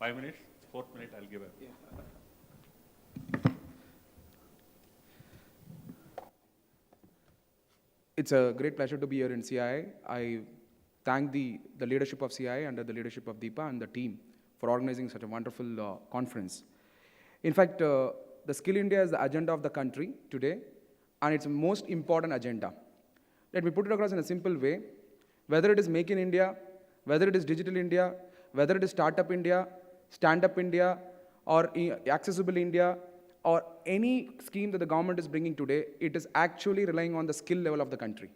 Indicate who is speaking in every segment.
Speaker 1: 5 minutes, fourth minute I'll give up.
Speaker 2: It's a great pleasure to be here in CII. I thank the leadership of CII under the leadership of Deepa and the team for organizing such a wonderful conference. In fact, the Skill India is the agenda of the country today, and it's the most important agenda. Let me put it across in a simple way. Whether it is Make in India, whether it is Digital India, whether it is Startup India, Stand Up India, or Accessible India, or any scheme that the government is bringing today, it is actually relying on the skill level of the country.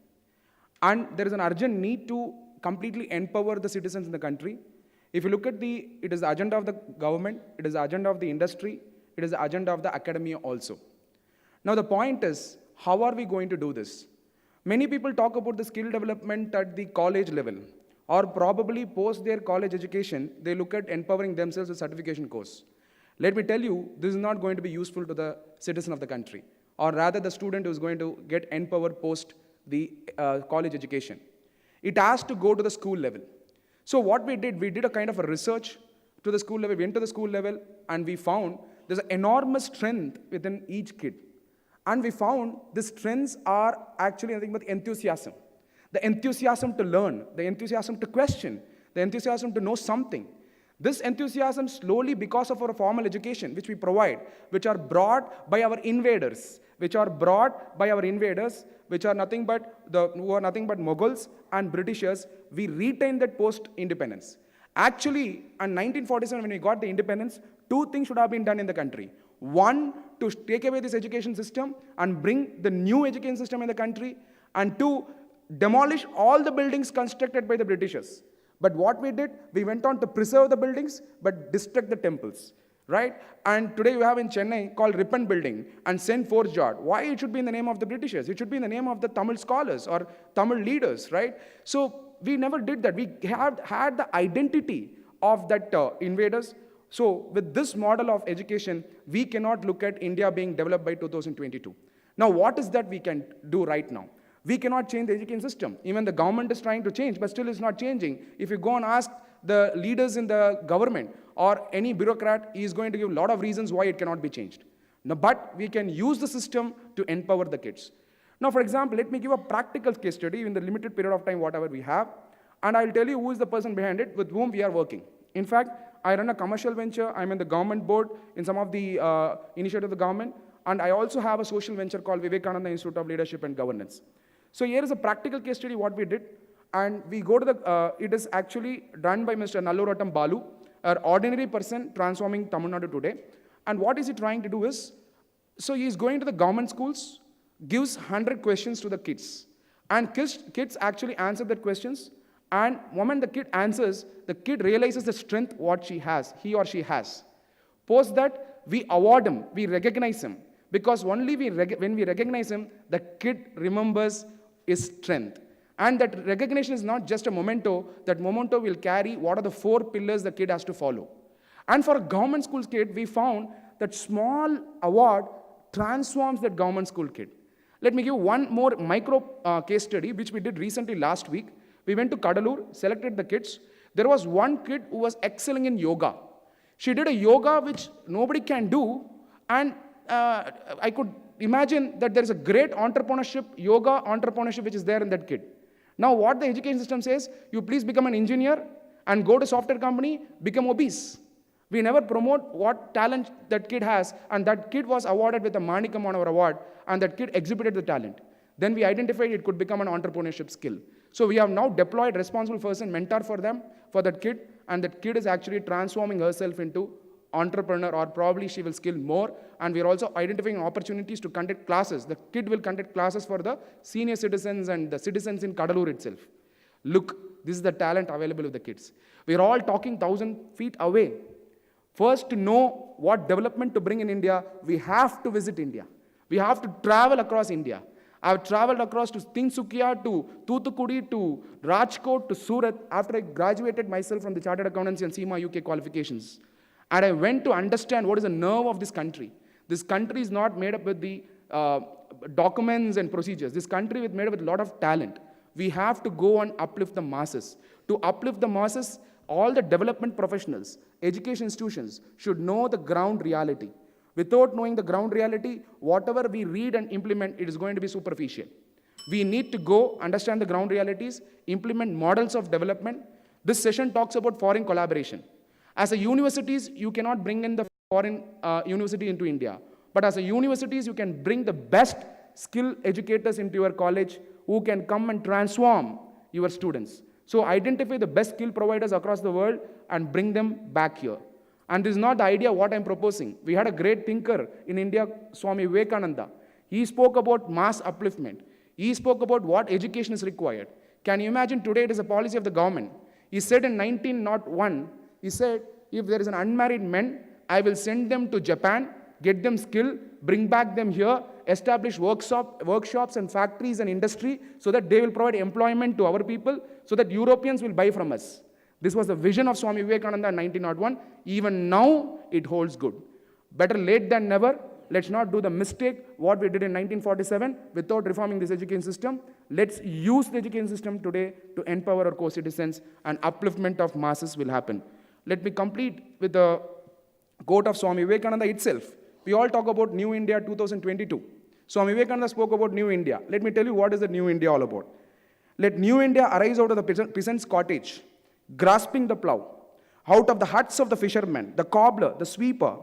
Speaker 2: And there is an urgent need to completely empower the citizens in the country. If you look at it is the agenda of the government, it is the agenda of the industry, it is the agenda of the academia also. Now the point is, how are we going to do this? Many people talk about the skill development at the college level, or probably post their college education, they look at empowering themselves with certification course. Let me tell you, this is not going to be useful to the citizen of the country, or rather the student who is going to get empowered post the college education. It has to go to the school level. So what we did a kind of a research to the school level, we went to the school level, and we found there's an enormous strength within each kid. And we found the strengths are actually nothing but enthusiasm. The enthusiasm to learn, the enthusiasm to question, the enthusiasm to know something. This enthusiasm slowly, because of our formal education, which we provide, which are brought by our invaders, which are nothing but Mughals and Britishers, we retain that post-independence. Actually, in 1947, when we got the independence, two things should have been done in the country. One, to take away this education system and bring the new education system in the country, and two, demolish all the buildings constructed by the Britishers. But what we did, we went on to preserve the buildings, but destruct the temples, right? And today we have in Chennai called Ripon Building and St. Forge Yard. Why it should be in the name of the Britishers? It should be in the name of the Tamil scholars or Tamil leaders, right? So we never did that. We have had the identity of that invaders. So with this model of education, we cannot look at India being developed by 2022. Now what is that we can do right now? We cannot change the education system. Even the government is trying to change, but still it's not changing. If you go and ask the leaders in the government or any bureaucrat, he is going to give a lot of reasons why it cannot be changed. Now, but we can use the system to empower the kids. Now, for example, let me give a practical case study in the limited period of time, whatever we have, and I'll tell you who is the person behind it with whom we are working. In fact, I run a commercial venture. I'm in the government board in some of the initiatives of the government, and I also have a social venture called Vivekananda Institute of Leadership and Governance. So here is a practical case study what we did, and we go to the, it is actually done by Mr. Nallorattam Balu, an ordinary person transforming Tamil Nadu today. And what is he trying to do is, so he is going to the government schools, gives 100 questions to the kids, and kids actually answer the questions, and the moment the kid answers, the kid realizes the strength what he or she has. Post that, we award him, we recognize him, because only when we recognize him, the kid remembers his strength. And that recognition is not just a memento, that memento will carry what are the 4 pillars the kid has to follow. And for a government school kid, we found that small award transforms that government school kid. Let me give one more micro case study, which we did recently last week. We went to Kadalur, selected the kids. There was one kid who was excelling in yoga. She did a yoga which nobody can do, and I could imagine that there is a great entrepreneurship, yoga entrepreneurship, which is there in that kid. Now what the education system says, you please become an engineer and go to software company, become obese. We never promote what talent that kid has, and that kid was awarded with a Manikam on our award, and that kid exhibited the talent. Then we identified it could become an entrepreneurship skill. So we have now deployed responsible person, mentor for them, for that kid, and that kid is actually transforming herself into entrepreneur, or probably she will skill more. And we are also identifying opportunities to conduct classes. The kid will conduct classes for the senior citizens and the citizens in Kadalur itself. Look, this is the talent available with the kids. We are all talking 1,000 feet away. First, to know what development to bring in India, we have to visit India. We have to travel across India. I have traveled across to Tinsukia, to Thoothukudi, to Rajkot, to Surat, after I graduated myself from the Chartered Accountancy and CII UK qualifications. And I went to understand what is the nerve of this country. This country is not made up with the documents and procedures. This country is made up with a lot of talent. We have to go and uplift the masses. To uplift the masses, All the development professionals, education institutions should know the ground reality. Without knowing the ground reality, whatever we read and implement, it is going to be superficial. We need to go understand the ground realities, implement models of development. This session talks about foreign collaboration. As a universities, you cannot bring in the foreign university into India. But as a universities, you can bring the best skilled educators into your college who can come and transform your students. So identify the best skill providers across the world and bring them back here. And this is not the idea what I'm proposing. We had a great thinker in India, Swami Vivekananda. He spoke about mass upliftment. He spoke about what education is required. Can you imagine today it is a policy of the government? He said in 1901, he said, if there is an unmarried man, I will send them to Japan, get them skill, bring back them here, establish workshops and factories and industry so that they will provide employment to our people, so that Europeans will buy from us. This was the vision of Swami Vivekananda in 1901. Even now, it holds good. Better late than never. Let's not do the mistake what we did in 1947 without reforming this education system. Let's use the education system today to empower our co-citizens, and upliftment of masses will happen. Let me complete with the quote of Swami Vivekananda itself. We all talk about New India 2022. Swami Vivekananda spoke about New India. Let me tell you what is the New India all about. Let New India arise out of the peasant's cottage, grasping the plough, out of the huts of the fisherman, the cobbler, the sweeper.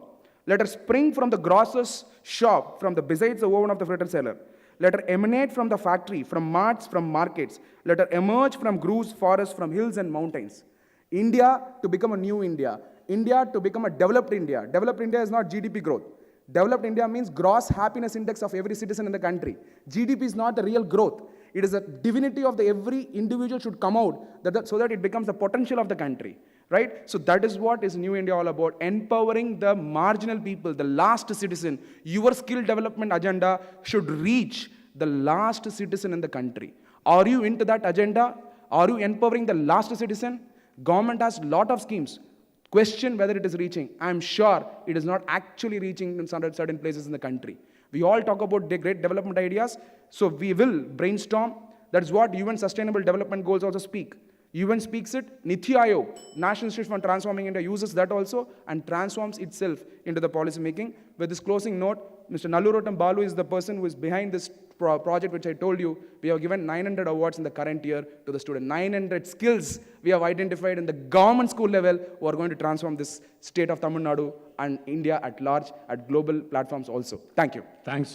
Speaker 2: Let her spring from the grocer's shop, from the besides the oven of the fritter seller. Let her emanate from the factory, from marts, from markets. Let her emerge from groves, forests, from hills and mountains. India to become a new India. India to become a developed India. Developed India is not GDP growth. Developed India means gross happiness index of every citizen in the country. GDP is not the real growth. It is a divinity of the every individual should come out so that it becomes the potential of the country. Right? So that is what is New India all about. Empowering the marginal people, the last citizen. Your skill development agenda should reach the last citizen in the country. Are you into that agenda? Are you empowering the last citizen? Government has a lot of schemes. Question whether it is reaching. I am sure it is not actually reaching in certain places in the country. We all talk about the great development ideas, so we will brainstorm. That is what UN Sustainable Development Goals also speak. UN speaks it. Niti Aayog, National Institute for Transforming India, uses that also and transforms itself into the policy making. With this closing note, Mr. Nallurottam Balu is the person who is behind this project which I told you. We have given 900 awards in the current year to the student. 900 skills we have identified in the government school level who are going to transform this state of Tamil Nadu and India at large at global platforms also. Thank you.
Speaker 1: Thanks.